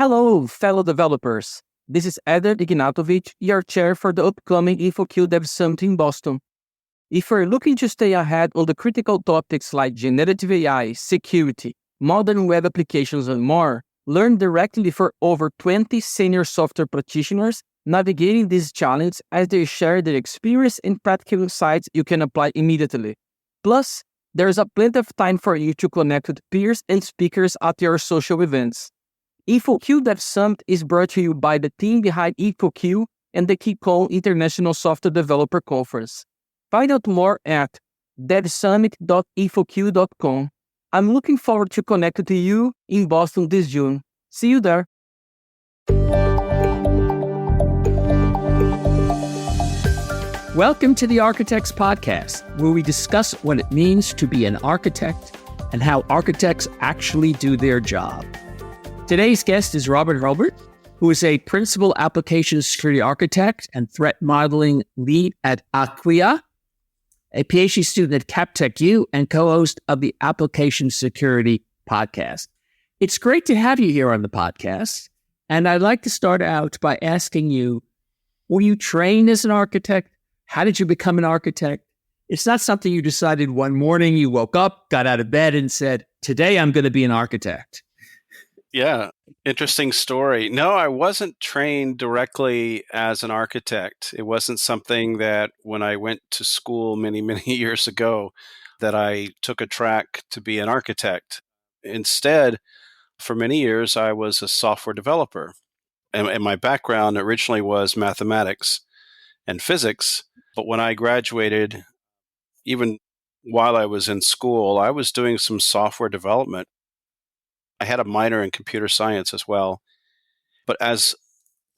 Hello, fellow developers. This is Eder Ignatovic, your chair for the upcoming InfoQ Dev Summit in Boston. If you're looking to stay ahead on the critical topics like generative AI, security, modern web applications, and more, learn directly from over 20 senior software practitioners navigating this challenge as they share their experience and practical insights you can apply immediately. Plus, there's a plenty of time for you to connect with peers and speakers at your social events. InfoQ Dev Summit is brought to you by the team behind InfoQ and the QCon International Software Developer Conference. Find out more at devsummit.infoq.com. I'm looking forward to connecting to you in Boston this June. See you there. Welcome to the Architects Podcast, where we discuss what it means to be an architect and how architects actually do their job. Today's guest is Robert Hurlbut, who is a principal application security architect and threat modeling lead at Aquia, a PhD student at Cap TechU, and co-host of the Application Security Podcast. It's great to have you here on the podcast, and I'd like to start out by asking you, were you trained as an architect? How did you become an architect? It's not something you decided one morning, you woke up, got out of bed, and said, today I'm going to be an architect. Yeah, interesting story. No, I wasn't trained directly as an architect. It wasn't something that when I went to school many, many years ago that I took a track to be an architect. Instead, for many years, I was a software developer. And my background originally was mathematics and physics. But when I graduated, even while I was in school, I was doing some software development. I had a minor in computer science as well. But as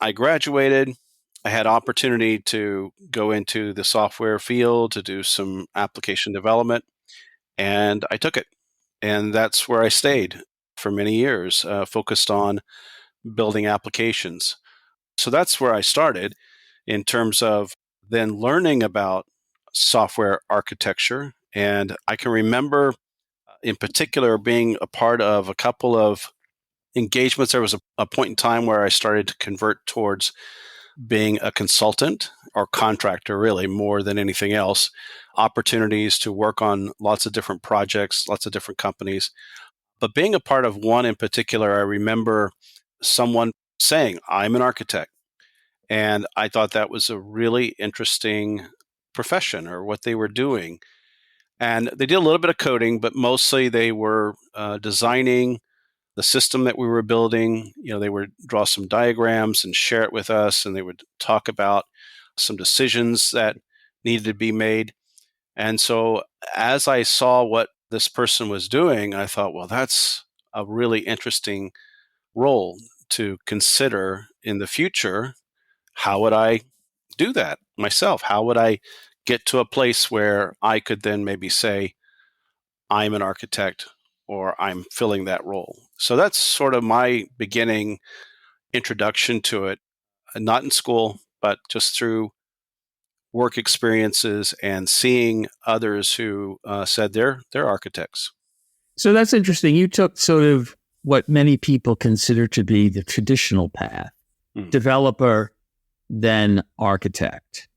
I graduated, I had opportunity to go into the software field to do some application development, and I took it. And that's where I stayed for many years, focused on building applications. So that's where I started in terms of then learning about software architecture. And I can remember in particular being a part of a couple of engagements. There was a point in time where I started to convert towards being a consultant or contractor, really, more than anything else. Opportunities to work on lots of different projects, lots of different companies. But being a part of one in particular, I remember someone saying, I'm an architect. And I thought that was a really interesting profession or what they were doing. And they did a little bit of coding, but mostly they were designing the system that we were building. You know, they would draw some diagrams and share it with us, and they would talk about some decisions that needed to be made. And so as I saw what this person was doing, I thought, well, that's a really interesting role to consider in the future. How would I do that myself? How would I get to a place where I could then maybe say, I'm an architect or I'm filling that role? So that's sort of my beginning introduction to it, not in school, but just through work experiences and seeing others who said they're architects. So that's interesting. You took sort of what many people consider to be the traditional path, developer, then architect.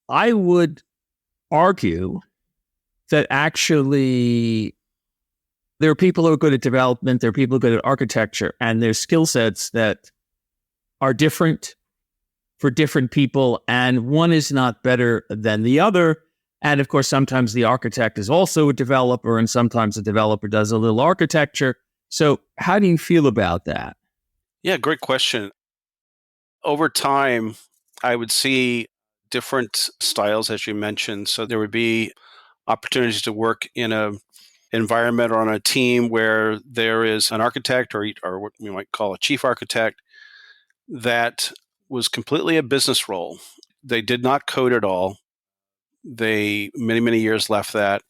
I would argue that actually there are people who are good at development, there are people who are good at architecture, and there's skill sets that are different for different people, and one is not better than the other. And of course, sometimes the architect is also a developer, and sometimes the developer does a little architecture. So how do you feel about that? Yeah, great question. Over time, I would see different styles, as you mentioned. So there would be opportunities to work in an environment or on a team where there is an architect or what we might call a chief architect that was completely a business role. They did not code at all. They, many, many years left that.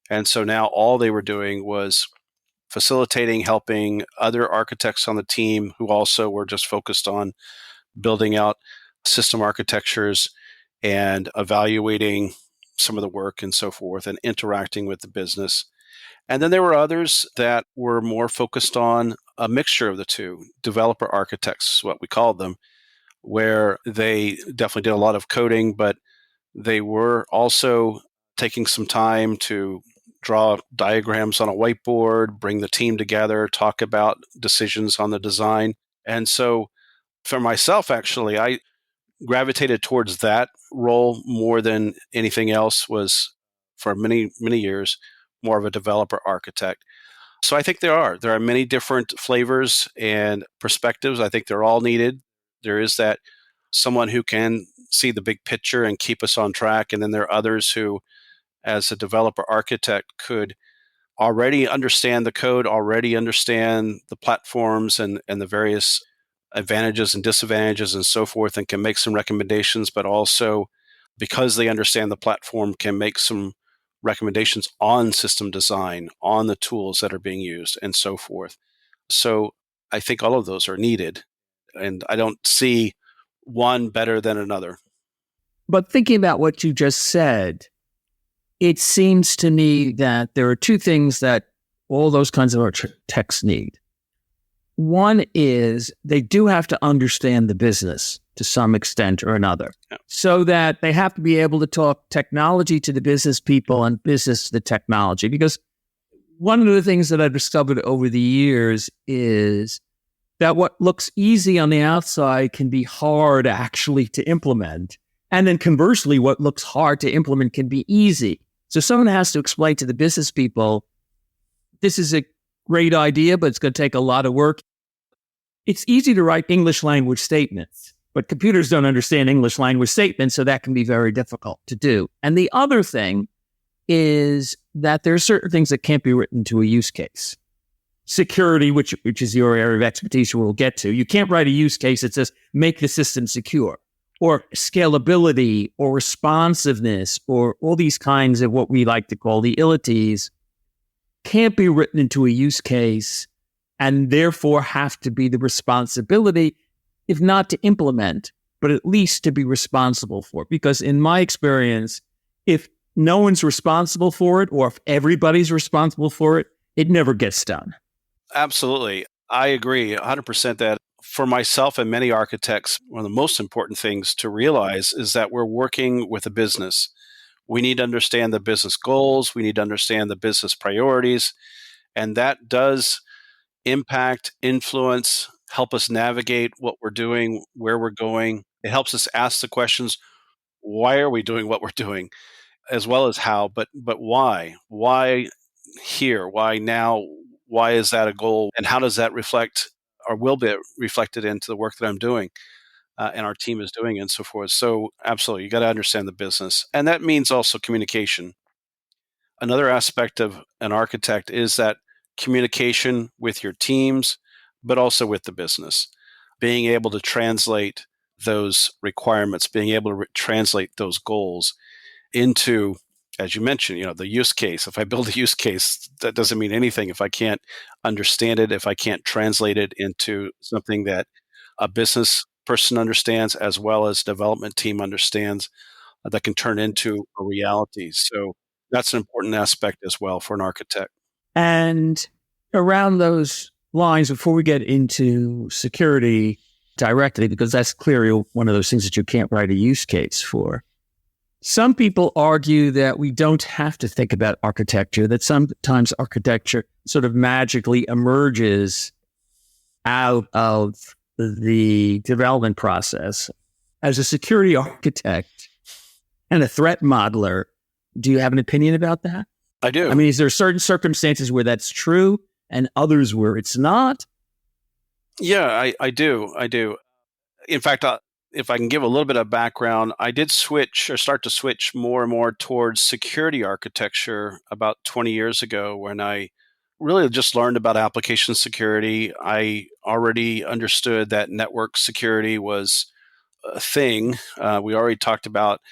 And so now all they were doing was facilitating, helping other architects on the team who also were just focused on building out system architectures and evaluating some of the work and so forth and interacting with the business. And then there were others that were more focused on a mixture of the two, developer architects, what we called them, where they definitely did a lot of coding, but they were also taking some time to draw diagrams on a whiteboard, bring the team together, talk about decisions on the design. And so for myself, actually, I gravitated towards that role more than anything else, was for many, many years, more of a developer architect. So I think there are many different flavors and perspectives. I think they're all needed. There is that someone who can see the big picture and keep us on track. And then there are others who, as a developer architect, could already understand the code, already understand the platforms and the various advantages and disadvantages and so forth, and can make some recommendations, but also, because they understand the platform, can make some recommendations on system design, on the tools that are being used, and so forth. So I think all of those are needed, and I don't see one better than another. But thinking about what you just said, it seems to me that there are two things that all those kinds of architects need. One is they do have to understand the business to some extent or another, so that they have to be able to talk technology to the business people and business to the technology. Because one of the things that I've discovered over the years is that what looks easy on the outside can be hard actually to implement. And then conversely, what looks hard to implement can be easy. So someone has to explain to the business people, this is a great idea, but it's going to take a lot of work. It's easy to write English language statements, but computers don't understand English language statements, so that can be very difficult to do. And the other thing is that there are certain things that can't be written to a use case. Security, which is your area of expertise, we'll get to. You can't write a use case that says, make the system secure, or scalability, or responsiveness, or all these kinds of what we like to call the ilities can't be written into a use case, and therefore have to be the responsibility, if not to implement, but at least to be responsible for it. Because in my experience, if no one's responsible for it, or if everybody's responsible for it, it never gets done. Absolutely. I agree 100% that for myself and many architects, one of the most important things to realize is that we're working with a business. We need to understand the business goals. We need to understand the business priorities. And that does impact, influence, help us navigate what we're doing, where we're going. It helps us ask the questions, why are we doing what we're doing, as well as how, but why? Why here? Why now? Why is that a goal? And how does that reflect or will be reflected into the work that I'm doing and our team is doing and so forth? So absolutely, you got to understand the business. And that means also communication. Another aspect of an architect is that communication with your teams, but also with the business, being able to translate those requirements, being able to translate those goals into, as you mentioned, the use case. If I build a use case, that doesn't mean anything if I can't understand it, if I can't translate it into something that a business person understands as well as development team understands, that can turn into a reality. So that's an important aspect as well for an architect. And around those lines, before we get into security directly, because that's clearly one of those things that you can't write a use case for, some people argue that we don't have to think about architecture, that sometimes architecture sort of magically emerges out of the development process. As a security architect and a threat modeler, do you have an opinion about that? I do. I mean, is there certain circumstances where that's true and others where it's not? Yeah, I do. In fact, if I can give a little bit of background, I did start to switch more and more towards security architecture about 20 years ago when I really just learned about application security. I already understood that network security was a thing. We already talked about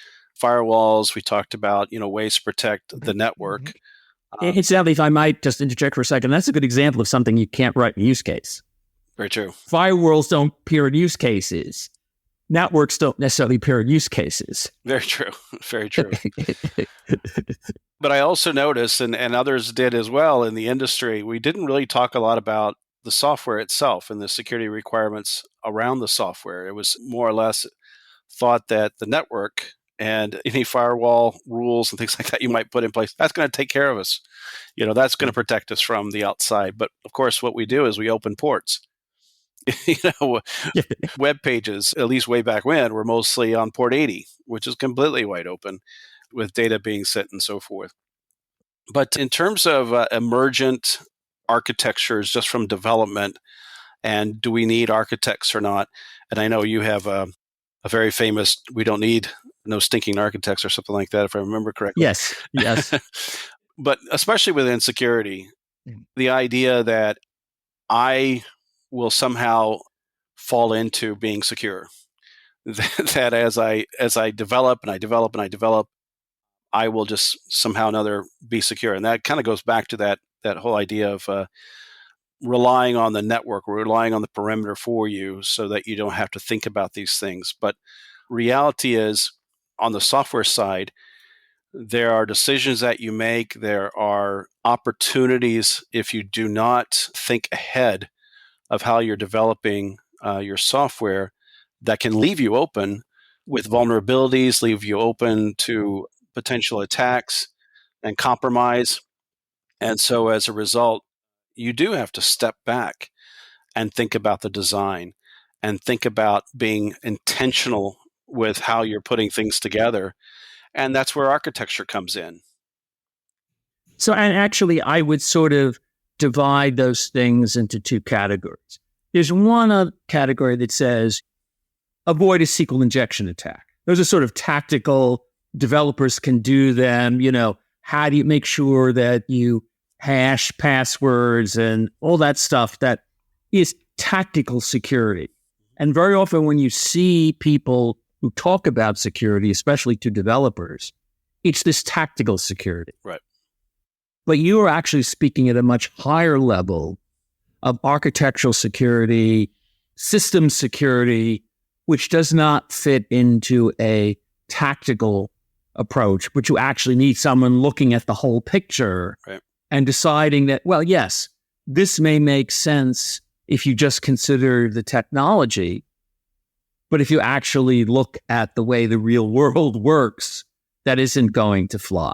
firewalls. We talked about, ways to protect the network. Incidentally, if I might just interject for a second, that's a good example of something you can't write in use case. Very true. Firewalls don't appear in use cases. Networks don't necessarily appear in use cases. Very true. Very true. But I also noticed, and others did as well in the industry, we didn't really talk a lot about the software itself and the security requirements around the software. It was more or less thought that the network and any firewall rules and things like that you might put in place, that's going to take care of us. That's going to protect us from the outside. But of course, what we do is we open ports. you know, Web pages, at least way back when, were mostly on port 80, which is completely wide open with data being sent and so forth. But in terms of emergent architectures just from development, and do we need architects or not? And I know you have a very famous, we don't need no stinking architects or something like that, if I remember correctly. Yes. But especially within security, the idea that I will somehow fall into being secure, that as I develop and I develop and I develop, I will just somehow or another be secure. And that kind of goes back to that whole idea of relying on the network, relying on the perimeter for you so that you don't have to think about these things. But reality is, on the software side, there are decisions that you make. There are opportunities if you do not think ahead of how you're developing your software that can leave you open with vulnerabilities, leave you open to potential attacks and compromise. And so as a result, you do have to step back and think about the design and think about being intentional with how you're putting things together. And that's where architecture comes in. So, and actually, I would sort of divide those things into two categories. There's one category that says, avoid a SQL injection attack. Those are sort of tactical. Developers can do them. How do you make sure that you hash passwords and all that stuff that is tactical security? And very often when you see people who talk about security, especially to developers, it's this tactical security. Right. But you are actually speaking at a much higher level of architectural security, system security, which does not fit into a tactical approach, but you actually need someone looking at the whole picture, right, and deciding that, well, yes, this may make sense if you just consider the technology, but if you actually look at the way the real world works, that isn't going to fly.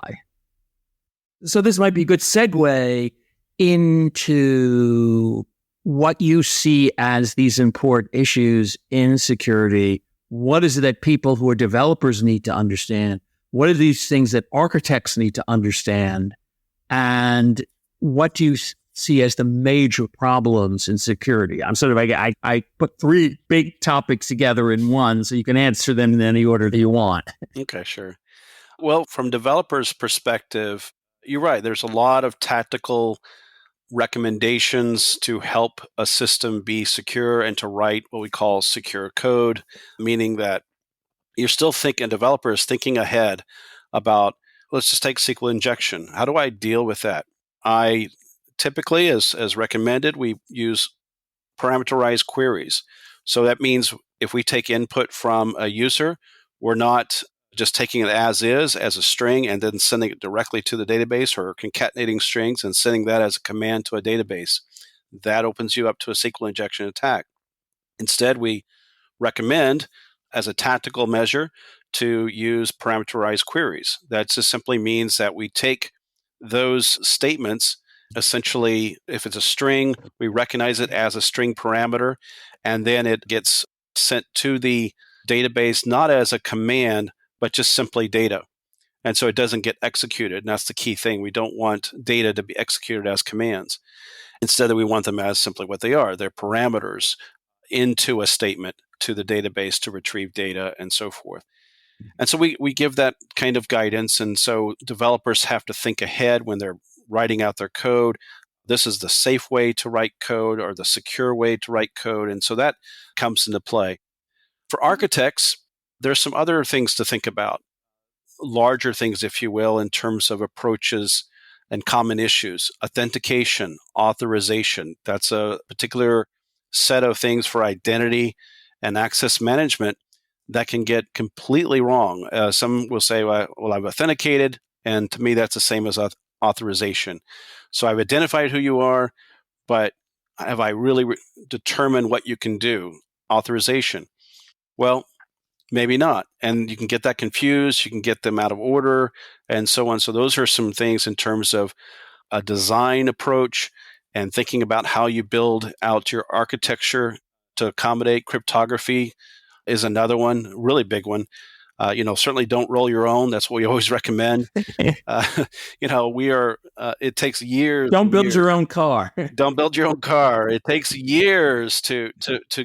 So this might be a good segue into what you see as these important issues in security. What is it that people who are developers need to understand? What are these things that architects need to understand? And what do you see as the major problems in security? I'm sort of, I put three big topics together in one, so you can answer them in any order that you want. Okay, sure. Well, from developers' perspective, you're right. There's a lot of tactical recommendations to help a system be secure and to write what we call secure code, meaning that you're still thinking, developers thinking ahead about, let's just take SQL injection. How do I deal with that? I typically, as recommended, we use parameterized queries. So that means if we take input from a user, we're not just taking it as is, as a string, and then sending it directly to the database, or concatenating strings and sending that as a command to a database. That opens you up to a SQL injection attack. Instead, we recommend, as a tactical measure, to use parameterized queries. That just simply means that we take those statements, essentially, if it's a string, we recognize it as a string parameter, and then it gets sent to the database not as a command, but just simply data. And so it doesn't get executed. And that's the key thing. We don't want data to be executed as commands. Instead, we want them as simply what they are. They're parameters into a statement to the database to retrieve data and so forth. And so we give that kind of guidance. And so developers have to think ahead when they're writing out their code. This is the safe way to write code or the secure way to write code. And so that comes into play. For architects, there's some other things to think about, larger things, if you will, in terms of approaches and common issues. Authentication, authorization, that's a particular set of things for identity and access management that can get completely wrong. Some will say, well, I've authenticated, And to me, that's the same as authorization. So I've identified who you are, but have I really determined what you can do? Authorization. Well, maybe not. And you can get that confused. You can get them out of order and so on. So those are some things in terms of a design approach and thinking about how you build out your architecture to accommodate cryptography is another one, really big one. Certainly don't roll your own. That's what we always recommend. It takes years. Don't build your own car. Don't build your own car. It takes years to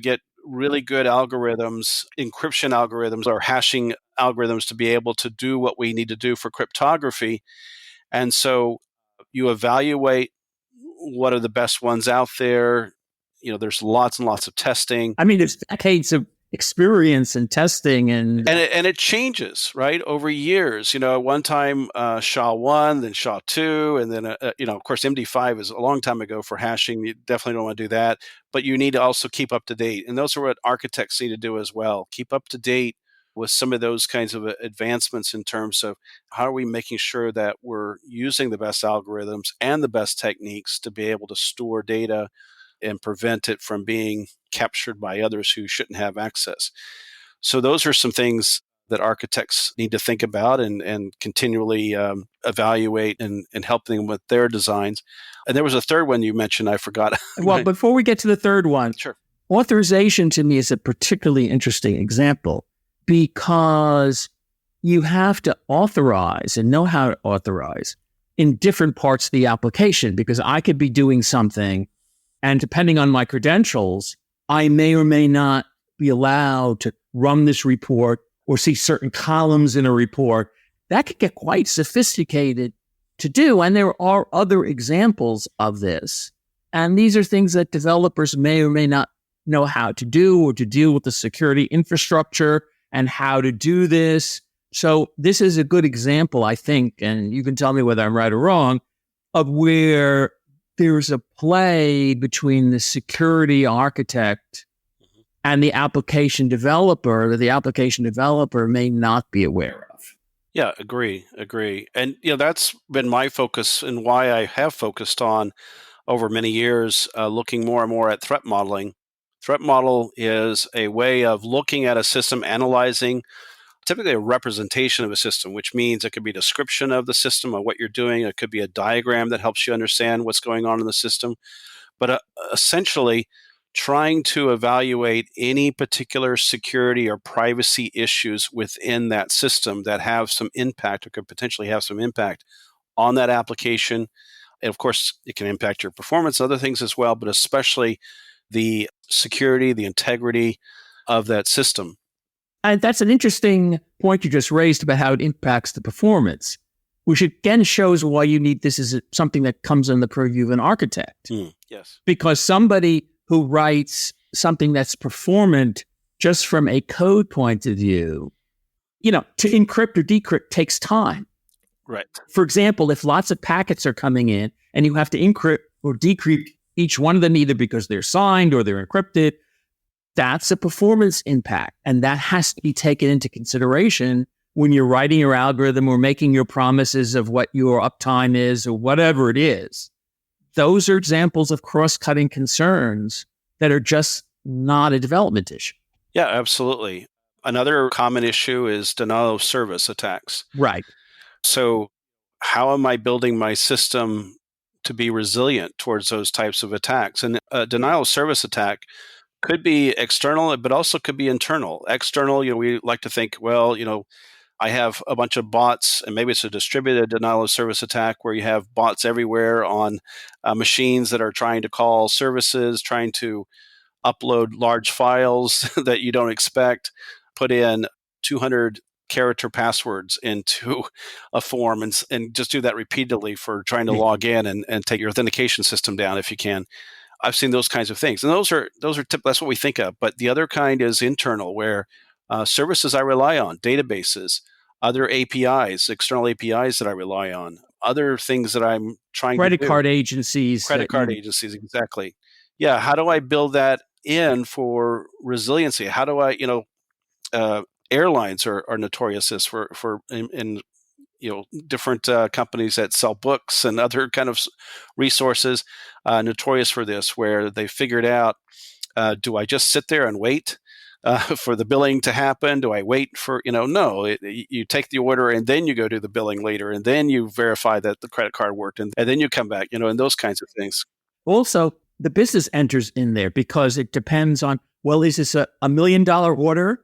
get really good algorithms, encryption algorithms or hashing algorithms to be able to do what we need to do for cryptography. And so you evaluate what are the best ones out there. There's lots and lots of testing. I mean, there's decades of experience and testing and it changes, right, over years. One time SHA-1, then SHA-2, and then of course MD5 is a long time ago for hashing. You definitely don't want to do that, but you need to also keep up to date, and those are what architects need to do as well. Keep up to date with some of those kinds of advancements in terms of how are we making sure that we're using the best algorithms and the best techniques to be able to store data and prevent it from being captured by others who shouldn't have access. So those are some things that architects need to think about and continually evaluate and help them with their designs. And there was a third one you mentioned, I forgot. Well, before we get to the third one, sure. Authorization to me is a particularly interesting example because you have to authorize and know how to authorize in different parts of the application, because I could be doing something and depending on my credentials, I may or may not be allowed to run this report or see certain columns in a report. That could get quite sophisticated to do. And there are other examples of this. And these are things that developers may or may not know how to do, or to deal with the security infrastructure and how to do this. So this is a good example, I think, and you can tell me whether I'm right or wrong, of where there's a play between the security architect and the application developer that the application developer may not be aware of. Yeah, agree. And that's been my focus and why I have focused on over many years looking more and more at threat modeling. Threat model is a way of looking at a system, analyzing typically a representation of a system, which means it could be a description of the system, of what you're doing. It could be a diagram that helps you understand what's going on in the system. But essentially, trying to evaluate any particular security or privacy issues within that system that have some impact or could potentially have some impact on that application. And of course, it can impact your performance, other things as well, but especially the security, the integrity of that system. And that's an interesting point you just raised about how it impacts the performance, which again shows why you need this as something that comes in the purview of an architect. Yes. Because somebody who writes something that's performant just from a code point of view, to encrypt or decrypt takes time. Right. For example, if lots of packets are coming in and you have to encrypt or decrypt each one of them either because they're signed or they're encrypted, that's a performance impact. And that has to be taken into consideration when you're writing your algorithm or making your promises of what your uptime is or whatever it is. Those are examples of cross-cutting concerns that are just not a development issue. Yeah, absolutely. Another common issue is denial of service attacks. Right. So how am I building my system to be resilient towards those types of attacks? And a denial of service attack could be external, but also could be internal. External, we like to think, I have a bunch of bots, and maybe it's a distributed denial of service attack where you have bots everywhere on machines that are trying to call services, trying to upload large files that you don't expect, put in 200 character passwords into a form and just do that repeatedly for trying to log in and take your authentication system down if you can. I've seen those kinds of things. And that's what we think of. But the other kind is internal, where services I rely on, databases, other APIs, external APIs that I rely on, other things that I'm trying to do. Credit card agencies, exactly. Yeah, how do I build that in for resiliency? How do I, airlines are notorious for in different companies that sell books and other kind of resources, notorious for this, where they figured out, do I just sit there and wait for the billing to happen? Do I wait for, no, you take the order and then you go do the billing later, and then you verify that the credit card worked, and then you come back, and those kinds of things. Also, the business enters in there because it depends on, well, is this a $1 million order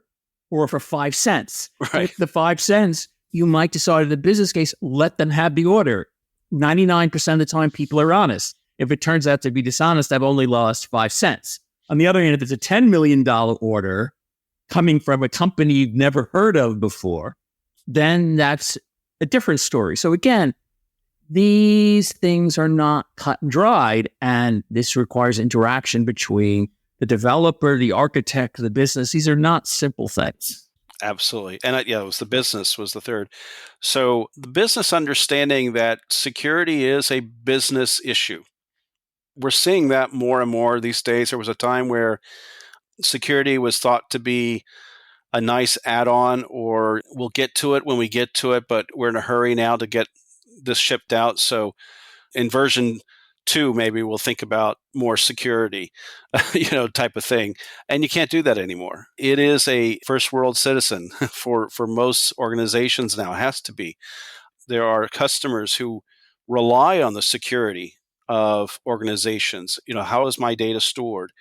or for 5 cents? Right. If the 5 cents, you might decide in the business case, let them have the order. 99% of the time, people are honest. If it turns out to be dishonest, I've only lost 5 cents. On the other hand, if it's a $10 million order coming from a company you've never heard of before, then that's a different story. So again, these things are not cut and dried, and this requires interaction between the developer, the architect, the business. These are not simple things. Absolutely. And it was the business was the third. So the business understanding that security is a business issue. We're seeing that more and more these days. There was a time where security was thought to be a nice add-on, or we'll get to it when we get to it, but we're in a hurry now to get this shipped out. So in version 2, maybe we'll think about more security, type of thing. And you can't do that anymore. It is a first world citizen for most organizations now. It has to be. There are customers who rely on the security of organizations. How is my data stored?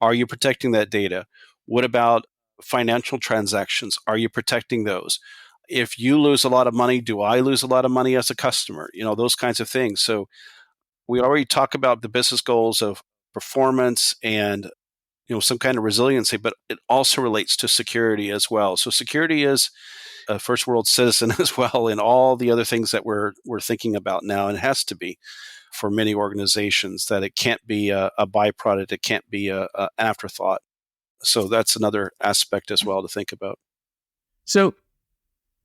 Are you protecting that data? What about financial transactions? Are you protecting those? If you lose a lot of money, do I lose a lot of money as a customer? Those kinds of things. So we already talk about the business goals of performance and some kind of resiliency, but it also relates to security as well. So security is a first world citizen as well in all the other things that we're thinking about now, and it has to be for many organizations, that it can't be a byproduct, it can't be an afterthought. So that's another aspect as well to think about. So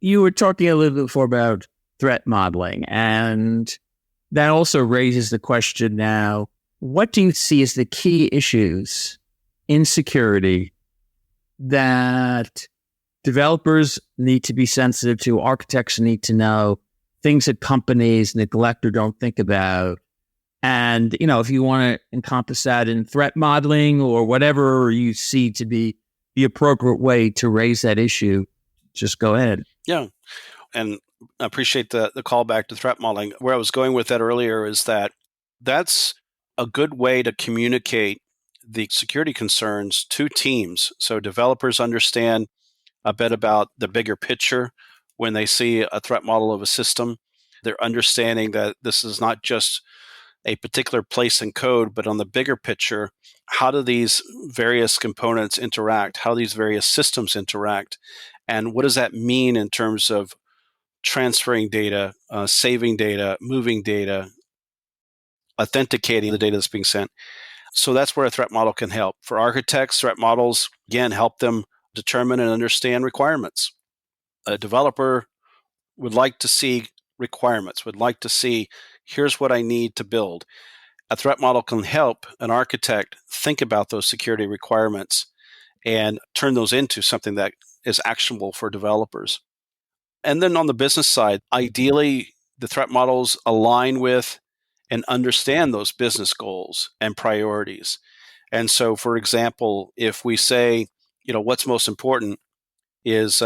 you were talking a little bit before about threat modeling, and that also raises the question now, what do you see as the key issues in security that developers need to be sensitive to, architects need to know, things that companies neglect or don't think about? And, if you want to encompass that in threat modeling or whatever you see to be the appropriate way to raise that issue, just go ahead. Yeah. And I appreciate the callback to threat modeling. Where I was going with that earlier is that that's a good way to communicate the security concerns to teams. So developers understand a bit about the bigger picture when they see a threat model of a system. They're understanding that this is not just a particular place in code, but on the bigger picture, how do these various components interact? How do these various systems interact? And what does that mean in terms of transferring data, saving data, moving data, authenticating the data that's being sent? So that's where a threat model can help. For architects, threat models, again, help them determine and understand requirements. A developer would like to see requirements, would like to see, here's what I need to build. A threat model can help an architect think about those security requirements and turn those into something that is actionable for developers. And then on the business side, ideally, the threat models align with and understand those business goals and priorities. And so, for example, if we say, what's most important is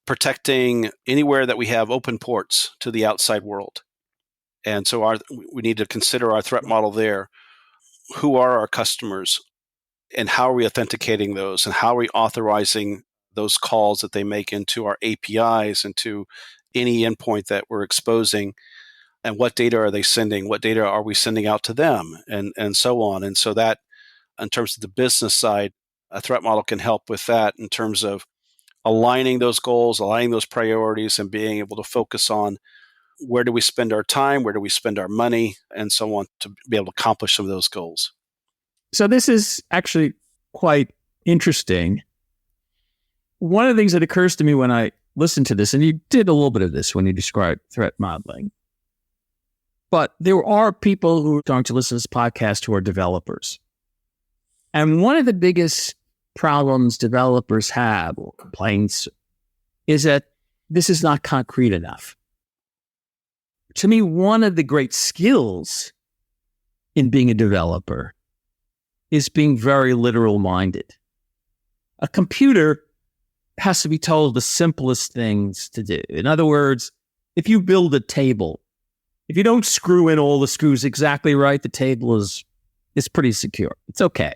protecting anywhere that we have open ports to the outside world. And so we need to consider our threat model there. Who are our customers, and how are we authenticating those, and how are we authorizing those calls that they make into our APIs, into any endpoint that we're exposing, and what data are they sending? What data are we sending out to them, and so on. And so that, in terms of the business side, a threat model can help with that in terms of aligning those goals, aligning those priorities, and being able to focus on where do we spend our time, where do we spend our money, and so on, to be able to accomplish some of those goals. So this is actually quite interesting. One of the things that occurs to me when I listen to this, and you did a little bit of this when you described threat modeling, but there are people who are going to listen to this podcast who are developers. And one of the biggest problems developers have, or complaints, is that this is not concrete enough. To me, one of the great skills in being a developer is being very literal minded. A computer has to be told the simplest things to do. In other words, if you build a table, if you don't screw in all the screws exactly right, the table is pretty secure. It's okay.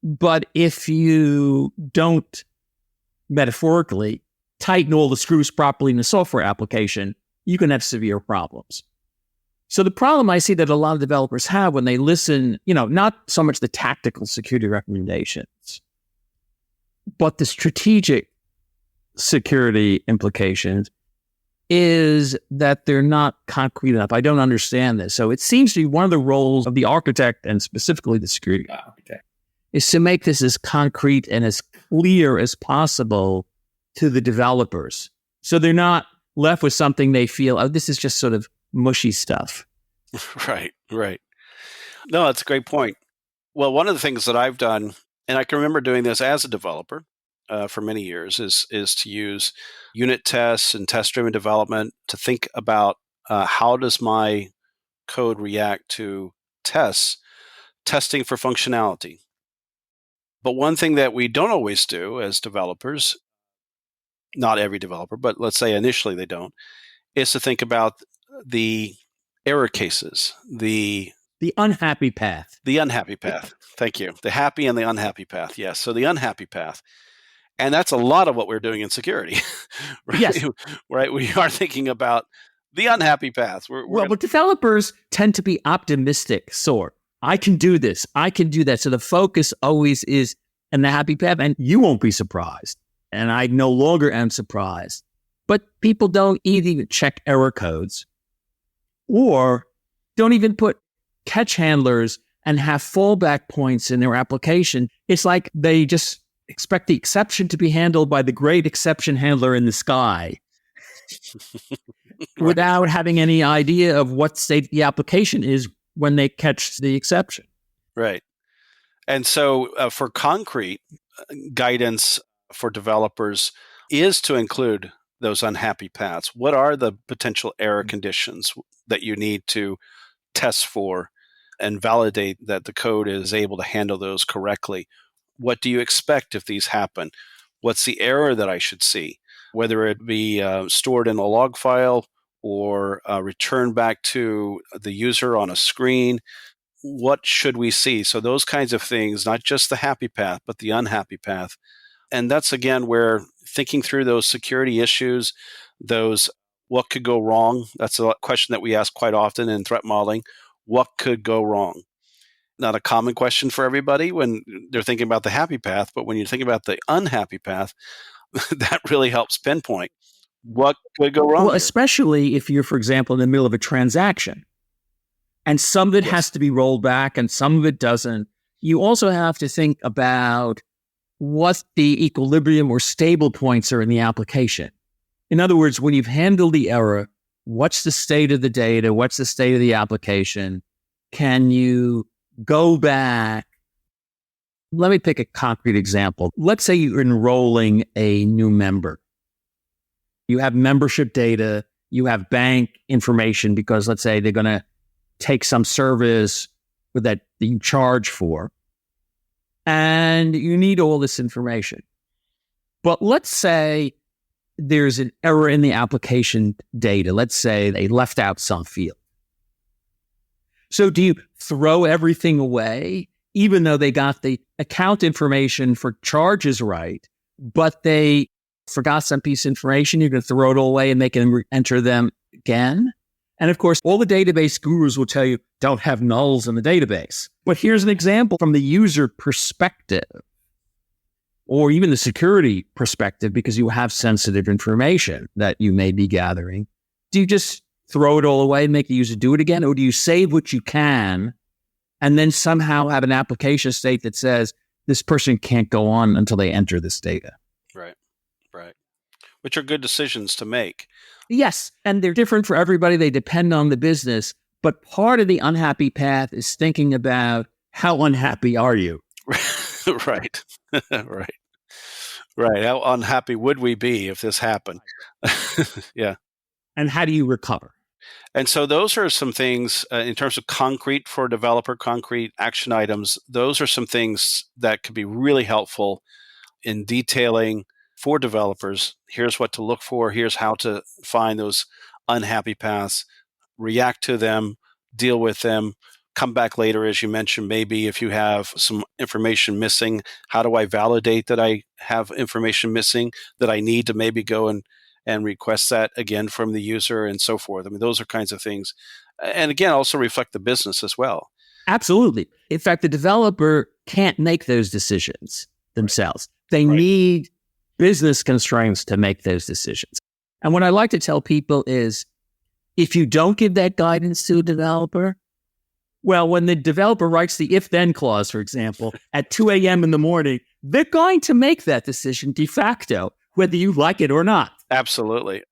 But if you don't, metaphorically, tighten all the screws properly in the software application, you can have severe problems. So the problem I see that a lot of developers have when they listen, not so much the tactical security recommendations, but the strategic security implications, is that they're not concrete enough. I don't understand this. So it seems to be one of the roles of the architect, and specifically the security architect, is to make this as concrete and as clear as possible to the developers. So they're not left with something they feel, oh, this is just sort of mushy stuff. Right. No, that's a great point. Well, one of the things that I've done, and I can remember doing this as a developer for many years, is to use unit tests and test-driven development to think about how does my code react to testing for functionality. But one thing that we don't always do as developers, not every developer, but let's say initially they don't, is to think about the error cases, the unhappy path. The unhappy path. Thank you. The happy and the unhappy path. Yes. So the unhappy path. And that's a lot of what we're doing in security. Right? Yes. Right. We are thinking about the unhappy path. But developers tend to be optimistic sort. I can do this. I can do that. So the focus always is in the happy path, and you won't be surprised. And I no longer am surprised. But people don't even check error codes or don't even put catch handlers and have fallback points in their application. It's like they just expect the exception to be handled by the great exception handler in the sky without having any idea of what state the application is when they catch the exception. Right. And so for concrete guidance for developers is to include those unhappy paths. What are the potential error conditions that you need to test for and validate that the code is able to handle those correctly? What do you expect if these happen? What's the error that I should see? Whether it be stored in a log file or returned back to the user on a screen, what should we see? So those kinds of things, not just the happy path, but the unhappy path. And that's, again, where thinking through those security issues, those what could go wrong, that's a question that we ask quite often in threat modeling. What could go wrong? Not a common question for everybody when they're thinking about the happy path, but when you think about the unhappy path, that really helps pinpoint what could go wrong. Well, especially if you're, for example, in the middle of a transaction and some of it has to be rolled back and some of it doesn't. You also have to think about what the equilibrium or stable points are in the application. In other words, when you've handled the error, what's the state of the data? What's the state of the application? Can you go back? Let me pick a concrete example. Let's say you're enrolling a new member. You have membership data, you have bank information because let's say they're going to take some service that you charge for, and you need all this information. But let's say there's an error in the application data. Let's say they left out some field. So do you throw everything away, even though they got the account information for charges right, but they forgot some piece of information? You're going to throw it all away and they can enter them again? And of course, all the database gurus will tell you, don't have nulls in the database. But here's an example from the user perspective, or even the security perspective, because you have sensitive information that you may be gathering. Do you just throw it all away and make the user do it again? Or do you save what you can and then somehow have an application state that says this person can't go on until they enter this data? Right. Which are good decisions to make. Yes, and they're different for everybody. They depend on the business. But part of the unhappy path is thinking about how unhappy are you? Right. How unhappy would we be if this happened? Yeah. And how do you recover? And so those are some things in terms of concrete for a developer, concrete action items. Those are some things that could be really helpful in detailing for developers. Here's what to look for. Here's how to find those unhappy paths, react to them, deal with them, come back later, as you mentioned, maybe if you have some information missing, how do I validate that I have information missing that I need to maybe go and request that again from the user and so forth. I mean, those are kinds of things. And again, also reflect the business as well. Absolutely. In fact, the developer can't make those decisions themselves. They need business constraints to make those decisions. And what I like to tell people is, if you don't give that guidance to a developer, well, when the developer writes the if-then clause, for example, at 2 a.m. in the morning, they're going to make that decision de facto, whether you like it or not. Absolutely.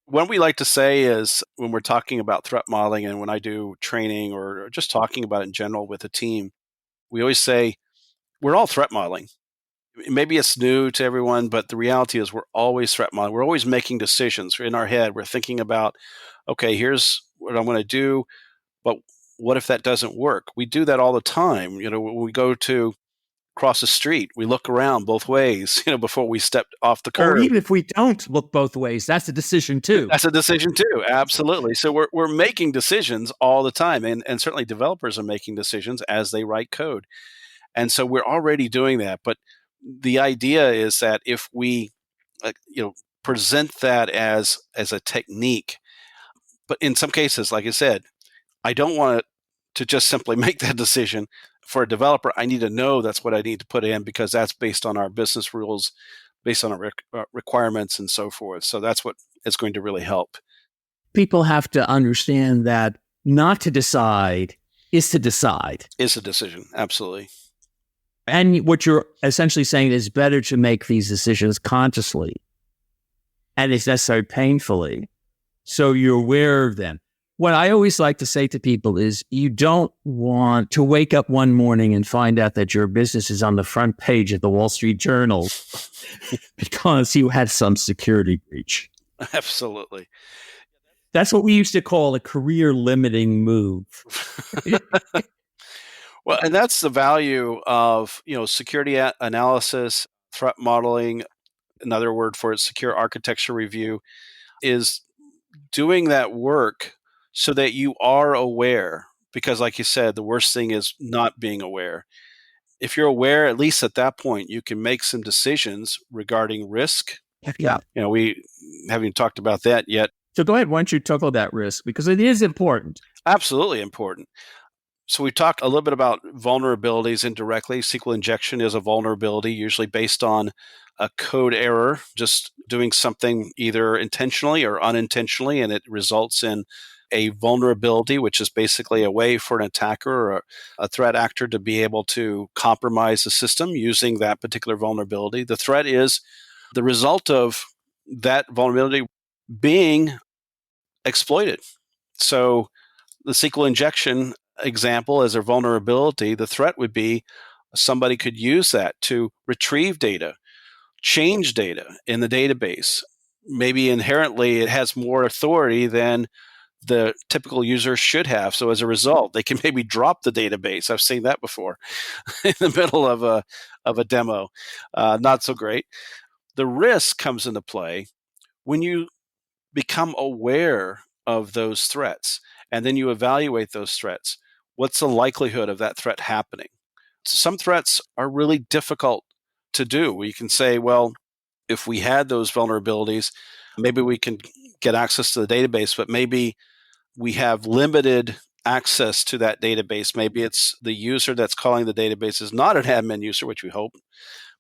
What we like to say is when we're talking about threat modeling and when I do training or just talking about it in general with a team, we always say we're all threat modeling. Maybe it's new to everyone, but the reality is we're always threat modeling. We're always making decisions in our head. We're thinking about, okay, here's what I'm going to do, but what if that doesn't work? We do that all the time. When we go to cross the street, we look around both ways, before we step off the curb. Or even if we don't look both ways, that's a decision too. That's a decision too. Absolutely. So we're making decisions all the time. And certainly developers are making decisions as they write code. And so we're already doing that. But the idea is that if we, present that as a technique, but in some cases, like I said, I don't want to just simply make that decision. For a developer, I need to know that's what I need to put in because that's based on our business rules, based on our requirements and so forth. So that's what is going to really help. People have to understand that not to decide is to decide. Is a decision, absolutely. And what you're essentially saying is better to make these decisions consciously and if necessary painfully, so you're aware of them. What I always like to say to people is you don't want to wake up one morning and find out that your business is on the front page of the Wall Street Journal because you had some security breach. Absolutely. That's what we used to call a career-limiting move. Well, and that's the value of, security analysis, threat modeling. Another word for it, secure architecture review, is doing that work so that you are aware. Because like you said, the worst thing is not being aware. If you're aware, at least at that point, you can make some decisions regarding risk. Yeah. We haven't talked about that yet. So go ahead. Why don't you tackle that risk? Because it is important. Absolutely important. So we talked a little bit about vulnerabilities indirectly. SQL injection is a vulnerability, usually based on a code error, just doing something either intentionally or unintentionally, and it results in a vulnerability, which is basically a way for an attacker or a threat actor to be able to compromise the system using that particular vulnerability. The threat is the result of that vulnerability being exploited. So the SQL injection example as a vulnerability, the threat would be somebody could use that to retrieve data, change data in the database. Maybe inherently it has more authority than the typical user should have. So as a result, they can maybe drop the database. I've seen that before in the middle of a demo. Not so great. The risk comes into play when you become aware of those threats and then you evaluate those threats. What's the likelihood of that threat happening? Some threats are really difficult to do. You can say, well, if we had those vulnerabilities, maybe we can get access to the database, but maybe we have limited access to that database. Maybe it's the user that's calling the database is not an admin user, which we hope,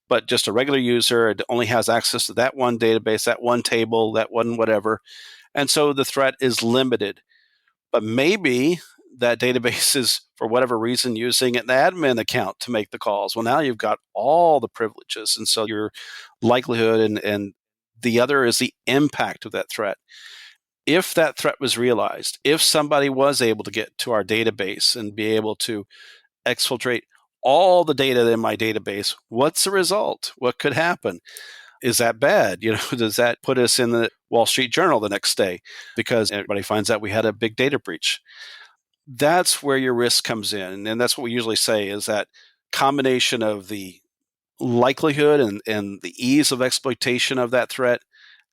but just a regular user. It only has access to that one database, that one table, that one whatever. And so the threat is limited. But maybe that database is, for whatever reason, using an admin account to make the calls. Well, now you've got all the privileges. And so your likelihood and the other is the impact of that threat. If that threat was realized, if somebody was able to get to our database and be able to exfiltrate all the data in my database, what's the result? What could happen? Is that bad? Does that put us in the Wall Street Journal the next day because everybody finds out we had a big data breach? That's where your risk comes in. And that's what we usually say is that combination of the likelihood and the ease of exploitation of that threat,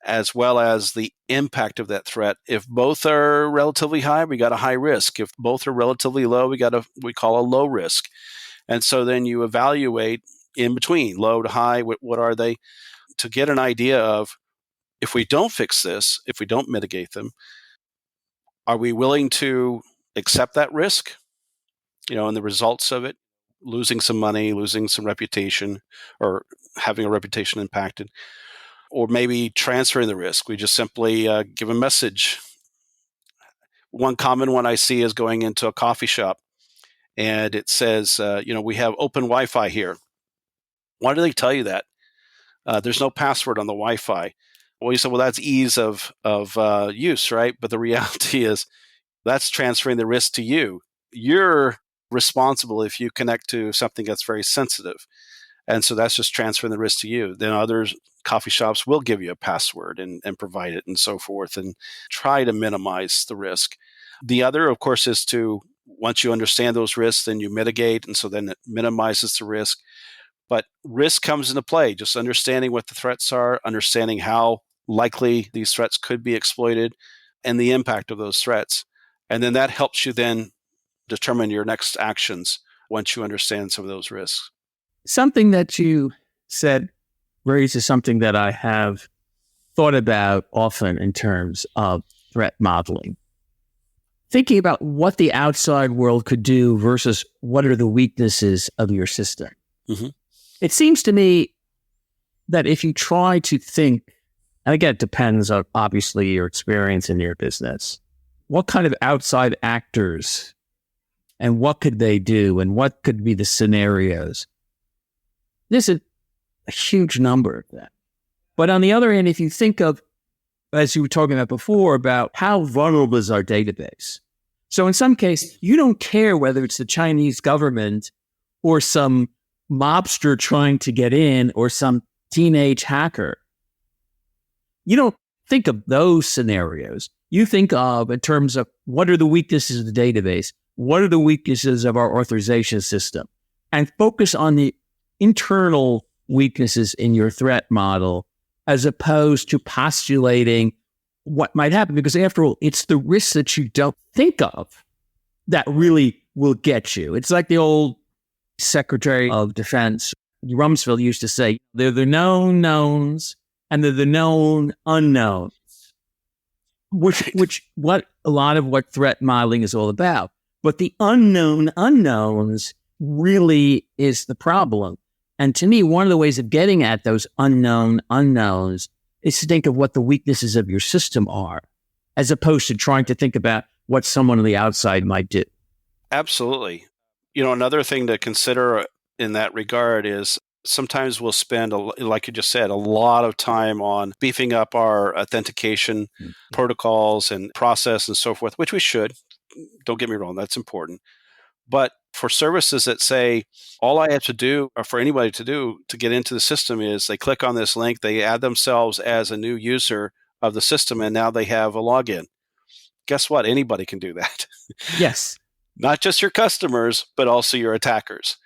as well as the impact of that threat. If both are relatively high, we got a high risk. If both are relatively low, we call a low risk. And so then you evaluate in between, low to high, what are they, to get an idea of, if we don't fix this, if we don't mitigate them, are we willing to accept that risk, and the results of it, losing some money, losing some reputation, or having a reputation impacted, or maybe transferring the risk. We just simply give a message. One common one I see is going into a coffee shop and it says, we have open Wi-Fi here. Why do they tell you that? There's no password on the Wi-Fi. Well, you said, well, that's ease of use, right? But the reality is that's transferring the risk to you. You're responsible if you connect to something that's very sensitive. And so that's just transferring the risk to you. Then other coffee shops will give you a password and provide it and so forth and try to minimize the risk. The other, of course, is to, once you understand those risks, then you mitigate. And so then it minimizes the risk. But risk comes into play, just understanding what the threats are, understanding how likely these threats could be exploited and the impact of those threats. And then that helps you then determine your next actions once you understand some of those risks. Something that you said raises something that I have thought about often in terms of threat modeling. Thinking about what the outside world could do versus what are the weaknesses of your system. Mm-hmm. It seems to me that if you try to think, and again, it depends on obviously your experience in your business, what kind of outside actors and what could they do and what could be the scenarios? There's a huge number of that. But on the other hand, if you think of, as you were talking about before, about how vulnerable is our database. So in some case, you don't care whether it's the Chinese government or some mobster trying to get in or some teenage hacker. You don't think of those scenarios. You think of in terms of what are the weaknesses of the database? What are the weaknesses of our authorization system? And focus on the internal weaknesses in your threat model as opposed to postulating what might happen. Because after all, it's the risks that you don't think of that really will get you. It's like the old Secretary of Defense, Rumsfeld, used to say, they're the known knowns and they're the known unknowns, which what a lot of what threat modeling is all about. But the unknown unknowns really is the problem. And to me, one of the ways of getting at those unknown unknowns is to think of what the weaknesses of your system are, as opposed to trying to think about what someone on the outside might do. Absolutely. Another thing to consider in that regard is sometimes we'll spend, like you just said, a lot of time on beefing up our authentication protocols and process and so forth, which we should. Don't get me wrong, that's important. But for services that say, all I have to do, or for anybody to do to get into the system is they click on this link, they add themselves as a new user of the system, and now they have a login. Guess what? Anybody can do that. Yes. Not just your customers, but also your attackers.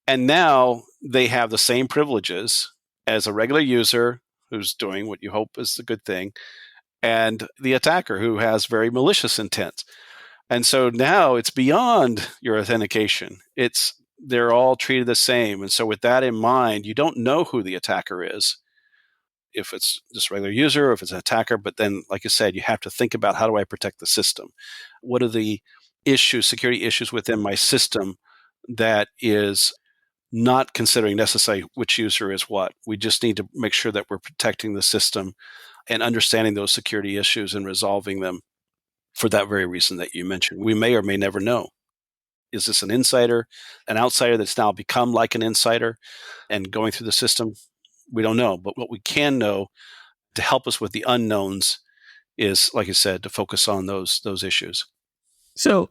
And now they have the same privileges as a regular user who's doing what you hope is a good thing, and the attacker who has very malicious intent. And so now it's beyond your authentication. They're all treated the same. And so with that in mind, you don't know who the attacker is, if it's just a regular user or if it's an attacker. But then, like I said, you have to think about, how do I protect the system? What are the security issues within my system that is not considering necessarily which user is what? We just need to make sure that we're protecting the system and understanding those security issues and resolving them. For that very reason that you mentioned, we may or may never know. Is this an insider, an outsider that's now become like an insider and going through the system? We don't know. But what we can know to help us with the unknowns is, like I said, to focus on those issues. So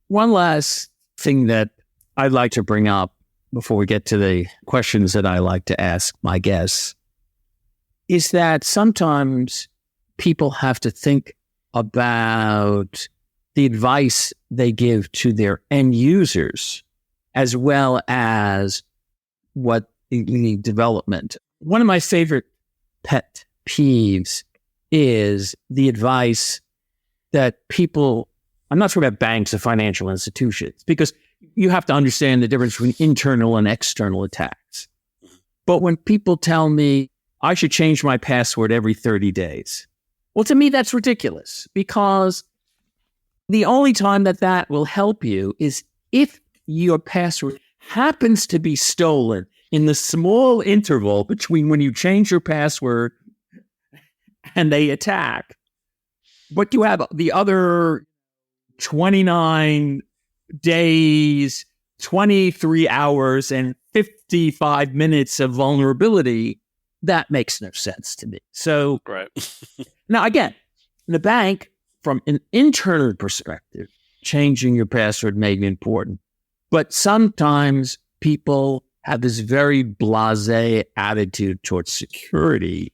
one last thing that I'd like to bring up before we get to the questions that I like to ask my guests. is that sometimes people have to think about the advice they give to their end users as well as what the development. One of my favorite pet peeves is the advice that people, I'm not talking about banks or financial institutions, because you have to understand the difference between internal and external attacks. But when people tell me I should change my password every 30 days, well, to me, that's ridiculous, because the only time that will help you is if your password happens to be stolen in the small interval between when you change your password and they attack. But you have the other 29 days, 23 hours, and 55 minutes of vulnerability. That makes no sense to me. So, Right. Now, again, in the bank, from an internal perspective, changing your password may be important. But sometimes people have this very blasé attitude towards security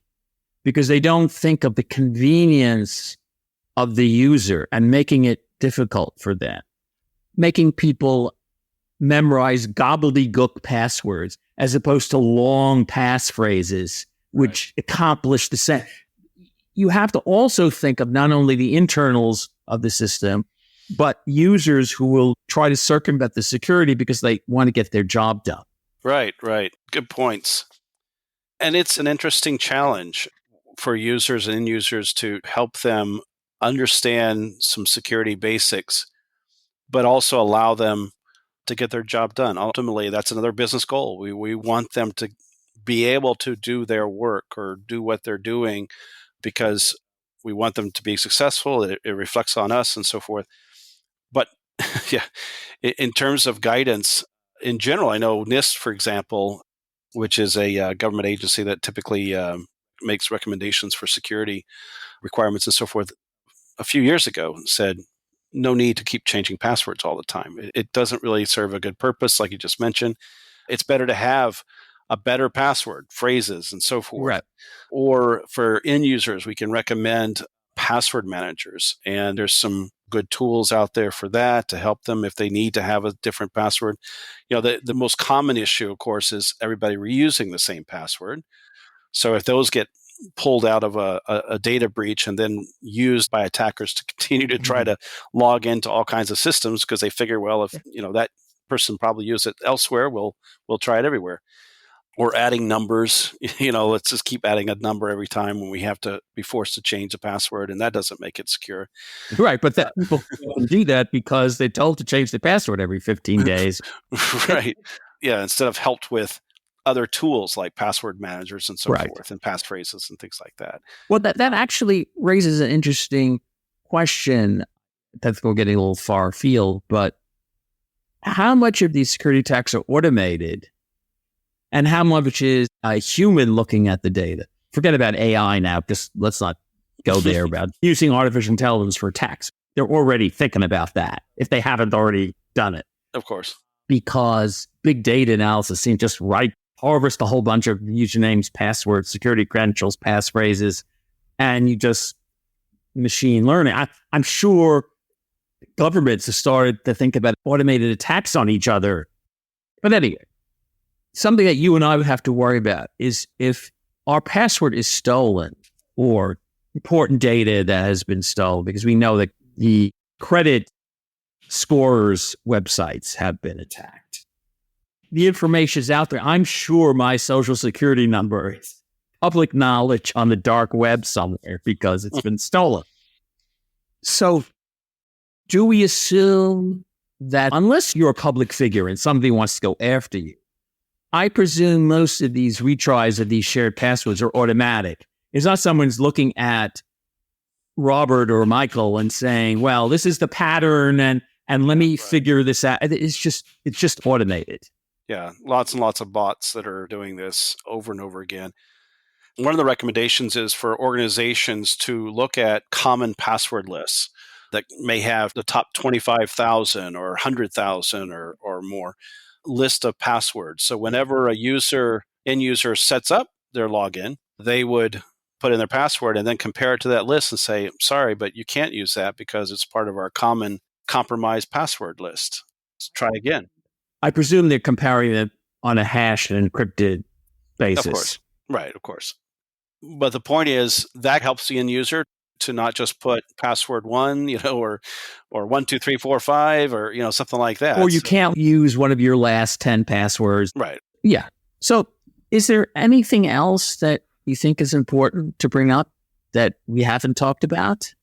because they don't think of the convenience of the user and making it difficult for them, making people memorize gobbledygook passwords as opposed to long passphrases, which accomplish the same. You have to also think of not only the internals of the system, but users who will try to circumvent the security because they want to get their job done. Right. Good points. And it's an interesting challenge for users and end users to help them understand some security basics, but also allow them to get their job done. Ultimately, that's another business goal. We want them to be able to do their work or do what they're doing because we want them to be successful. It reflects on us and so forth. But yeah, in terms of guidance, in general, I know NIST, for example, which is a government agency that typically makes recommendations for security requirements and so forth, a few years ago said, no need to keep changing passwords all the time. It doesn't really serve a good purpose, like you just mentioned. It's better to have a better password, phrases, and so forth. Right. Or for end users, we can recommend password managers. And there's some good tools out there for that to help them if they need to have a different password. The most common issue, of course, is everybody reusing the same password. So if those get pulled out of a data breach and then used by attackers to continue to try to log into all kinds of systems because they figure, well, if that person probably used it elsewhere, we'll try it everywhere. Or adding numbers, let's just keep adding a number every time when we have to be forced to change a password, and that doesn't make it secure. Right, but that people do that because they're told to change the password every 15 days. Right. Yeah, instead of helped with other tools like password managers and so forth, and passphrases and things like that. Well, that actually raises an interesting question that's we're getting a little far afield, but how much of these security attacks are automated and how much is a human looking at the data? Forget about AI now, just let's not go there about using artificial intelligence for attacks. They're already thinking about that if they haven't already done it. Of course. Because big data analysis seems just harvest a whole bunch of usernames, passwords, security credentials, passphrases, and you just machine learning. I'm sure governments have started to think about automated attacks on each other. But anyway, something that you and I would have to worry about is if our password is stolen or important data that has been stolen, because we know that the credit scorers websites have been attacked. The information is out there. I'm sure my social security number is public knowledge on the dark web somewhere because it's been stolen. So do we assume that unless you're a public figure and somebody wants to go after you, I presume most of these retries of these shared passwords are automatic. It's not someone's looking at Robert or Michael and saying, well, this is the pattern and let me figure this out. It's just automated. Yeah, lots and lots of bots that are doing this over and over again. One of the recommendations is for organizations to look at common password lists that may have the top 25,000 or 100,000 or more list of passwords. So whenever end user sets up their login, they would put in their password and then compare it to that list and say, sorry, but you can't use that because it's part of our common compromised password list. Let's try again. I presume they're comparing it on a hashed and encrypted basis. Of course. Right, of course. But the point is that helps the end user to not just put password 1, or 1, 2, 3, 4, 5, or something like that. Or you can't use one of your last 10 passwords. Right. Yeah. So is there anything else that you think is important to bring up that we haven't talked about?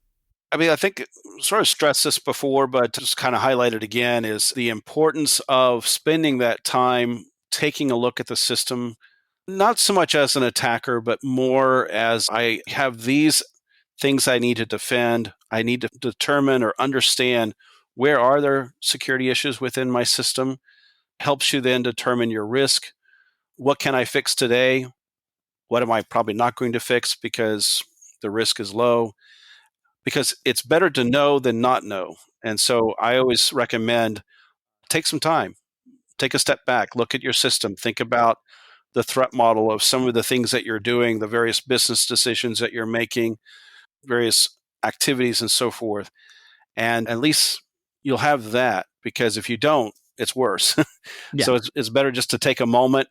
I mean, I think sort of stressed this before, but to just kind of highlight it again is the importance of spending that time taking a look at the system, not so much as an attacker, but more as I have these things I need to defend. I need to determine or understand where are there security issues within my system. Helps you then determine your risk. What can I fix today? What am I probably not going to fix because the risk is low? Because it's better to know than not know. And so I always recommend take some time, take a step back, look at your system, think about the threat model of some of the things that you're doing, the various business decisions that you're making, various activities and so forth. And at least you'll have that, because if you don't, it's worse. Yeah. So it's better just to take a moment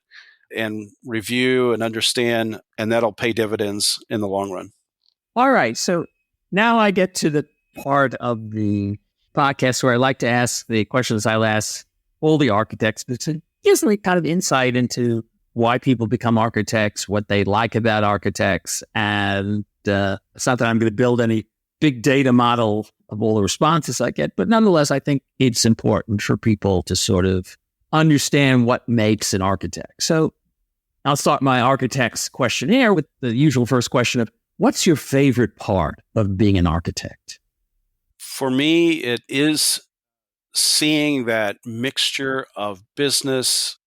and review and understand, and that'll pay dividends in the long run. All right. So now I get to the part of the podcast where I like to ask the questions I'll ask all the architects, but it gives me kind of insight into why people become architects, what they like about architects. And it's not that I'm going to build any big data model of all the responses I get, but nonetheless, I think it's important for people to sort of understand what makes an architect. So I'll start my architect's questionnaire with the usual first question of, what's your favorite part of being an architect? For me, it is seeing that mixture of business,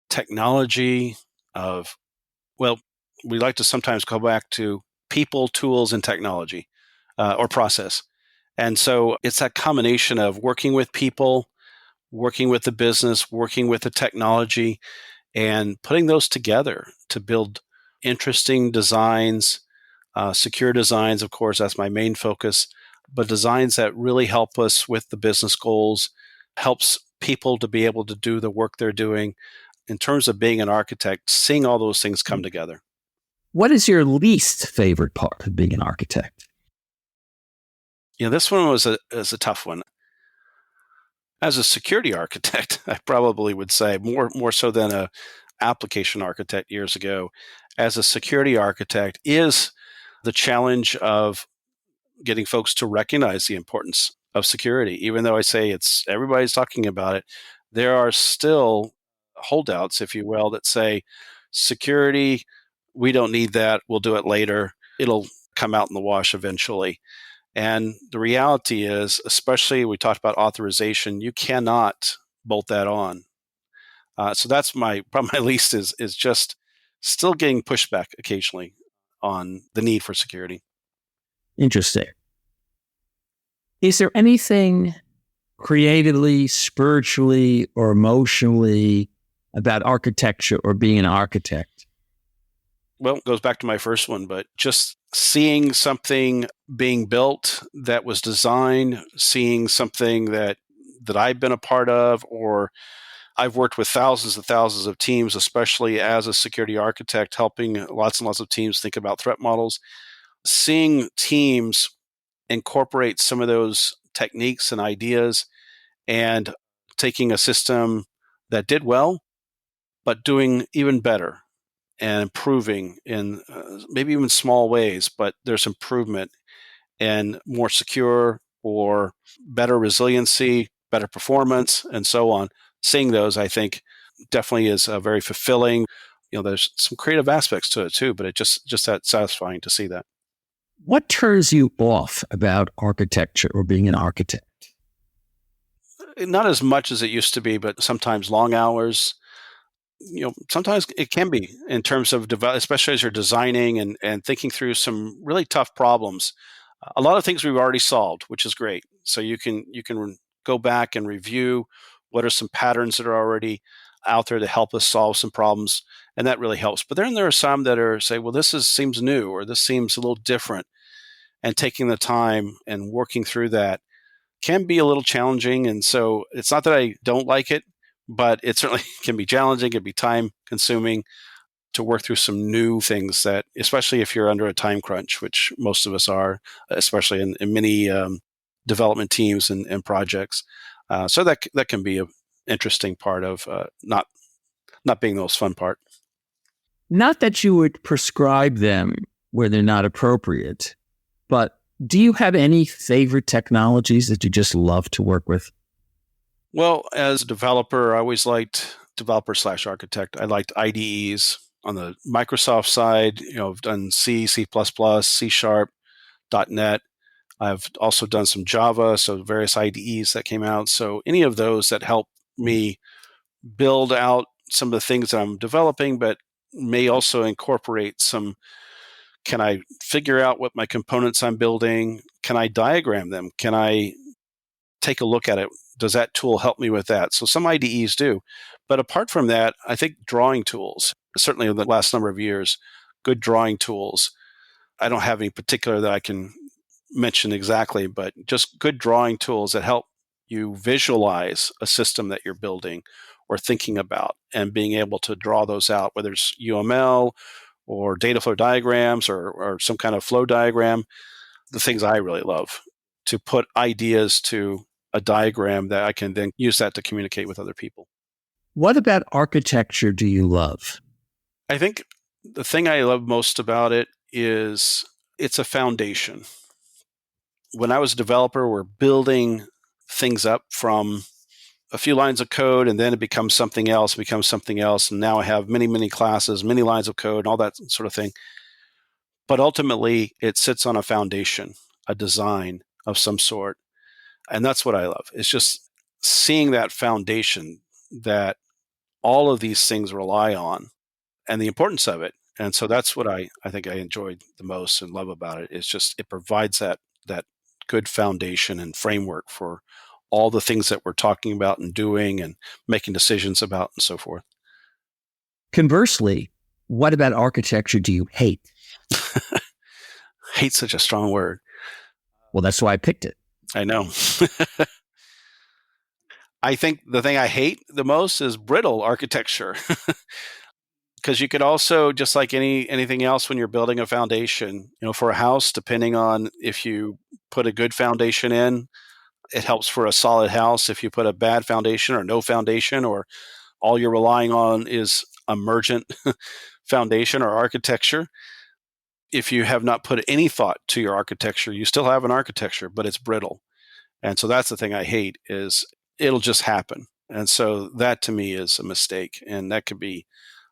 technology, we like to sometimes go back to people, tools, and technology or process. And so it's that combination of working with people, working with the business, working with the technology, and putting those together to build interesting designs. Secure designs, of course, that's my main focus, but designs that really help us with the business goals, helps people to be able to do the work they're doing. In terms of being an architect, seeing all those things come together. What is your least favorite part of being an architect? This one was a tough one. As a security architect, I probably would say more so than a application architect years ago. As a security architect is the challenge of getting folks to recognize the importance of security. Even though I say everybody's talking about it, there are still holdouts, if you will, that say security, we don't need that, we'll do it later. It'll come out in the wash eventually. And the reality is, especially we talked about authorization, you cannot bolt that on. So that's probably my least is just still getting pushback occasionally on the need for security. Interesting. Is there anything creatively, spiritually, or emotionally about architecture or being an architect? Well, it goes back to my first one, but just seeing something being built that was designed, seeing something that I've been a part of, or I've worked with thousands and thousands of teams, especially as a security architect, helping lots and lots of teams think about threat models. Seeing teams incorporate some of those techniques and ideas and taking a system that did well, but doing even better and improving in maybe even small ways, but there's improvement and more secure or better resiliency, better performance, and so on. Seeing those, I think, definitely is very fulfilling. There's some creative aspects to it too, but it just that satisfying to see that. What turns you off about architecture or being an architect? Not as much as it used to be, but sometimes long hours. Sometimes it can be in terms of especially as you're designing and thinking through some really tough problems. A lot of things we've already solved, which is great. So you can go back and review what are some patterns that are already out there to help us solve some problems, and that really helps. But then there are some that are say, well, seems new, or this seems a little different, and taking the time and working through that can be a little challenging. And so it's not that I don't like it, but it certainly can be challenging, it can be time consuming to work through some new things that, especially if you're under a time crunch, which most of us are, especially in many development teams and projects. So that can be an interesting part of not being the most fun part. Not that you would prescribe them where they're not appropriate, but do you have any favorite technologies that you just love to work with? Well, as a developer, I always liked developer/architect. I liked IDEs. On the Microsoft side, I've done C, C++, C#, .NET. I've also done some Java, so various IDEs that came out. So any of those that help me build out some of the things that I'm developing, but may also incorporate some. Can I figure out what my components I'm building? Can I diagram them? Can I take a look at it? Does that tool help me with that? So some IDEs do. But apart from that, I think drawing tools, certainly in the last number of years, good drawing tools. I don't have any particular that I can mention exactly, but just good drawing tools that help you visualize a system that you're building or thinking about, and being able to draw those out, whether it's UML or data flow diagrams or some kind of flow diagram. The things I really love, to put ideas to a diagram that I can then use that to communicate with other people. What about architecture do you love? I think the thing I love most about it is it's a foundation. When I was a developer, we're building things up from a few lines of code, and then it becomes something else, and now I have many, many classes, many lines of code, and all that sort of thing. But ultimately, it sits on a foundation, a design of some sort. And that's what I love. It's just seeing that foundation that all of these things rely on, and the importance of it. And so that's what I think I enjoyed the most and love about it. Is just it provides that good foundation and framework for all the things that we're talking about and doing and making decisions about and so forth. Conversely, what about architecture do you hate? Hate's such a strong word. Well, that's why I picked it. I know. I think the thing I hate the most is brittle architecture. Because you could also, just like anything else when you're building a foundation, for a house, depending on if you put a good foundation in, it helps for a solid house. If you put a bad foundation or no foundation, or all you're relying on is emergent foundation or architecture, if you have not put any thought to your architecture, you still have an architecture, but it's brittle. And so that's the thing I hate, is it'll just happen. And so that to me is a mistake, and that could be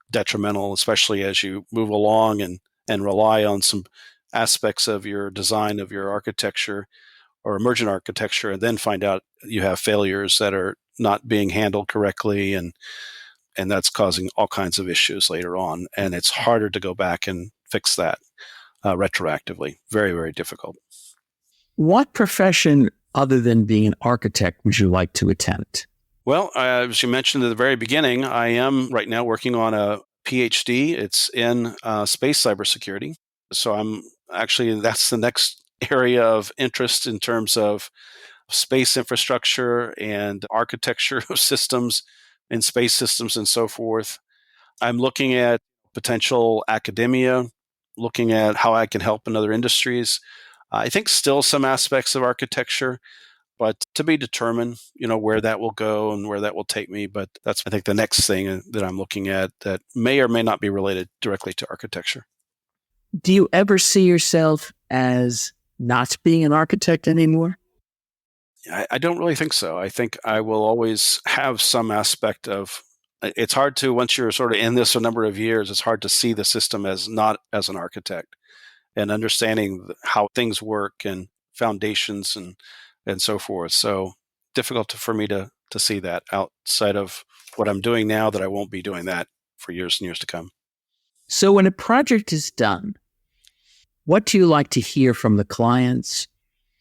detrimental, especially as you move along and rely on some aspects of your design of your architecture or emergent architecture, and then find out you have failures that are not being handled correctly, and that's causing all kinds of issues later on. And it's harder to go back and fix that retroactively. Very, very difficult. What profession other than being an architect would you like to attempt? Well, as you mentioned at the very beginning, I am right now working on a PhD. It's in space cybersecurity. So that's the next area of interest in terms of space infrastructure and architecture of systems and space systems and so forth. I'm looking at potential academia, looking at how I can help in other industries. I think still some aspects of architecture, but to be determined, where that will go and where that will take me. But that's, I think, the next thing that I'm looking at that may or may not be related directly to architecture. Do you ever see yourself as not being an architect anymore? I don't really think so. I think I will always have some aspect of, it's hard to, once you're sort of in this a number of years, it's hard to see the system as not as an architect, and understanding how things work and foundations and so forth. So difficult for me to see that outside of what I'm doing now, that I won't be doing that for years and years to come. So when a project is done, what do you like to hear from the clients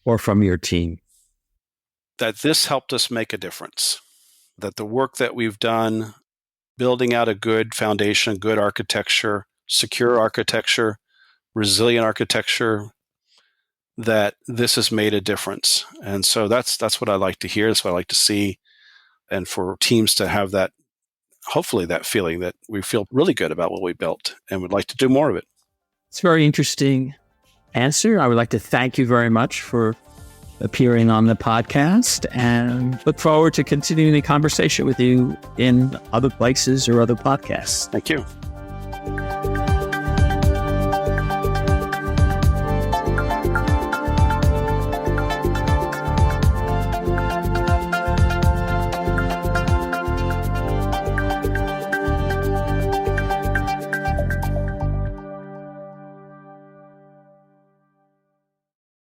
or from your team? That this helped us make a difference, that the work that we've done building out a good foundation, good architecture, secure architecture, resilient architecture, that this has made a difference. And so that's what I like to hear. That's what I like to see. And for teams to have that, hopefully that feeling that we feel really good about what we built and would like to do more of it. It's a very interesting answer. I would like to thank you very much for appearing on the podcast and look forward to continuing the conversation with you in other places or other podcasts. Thank you.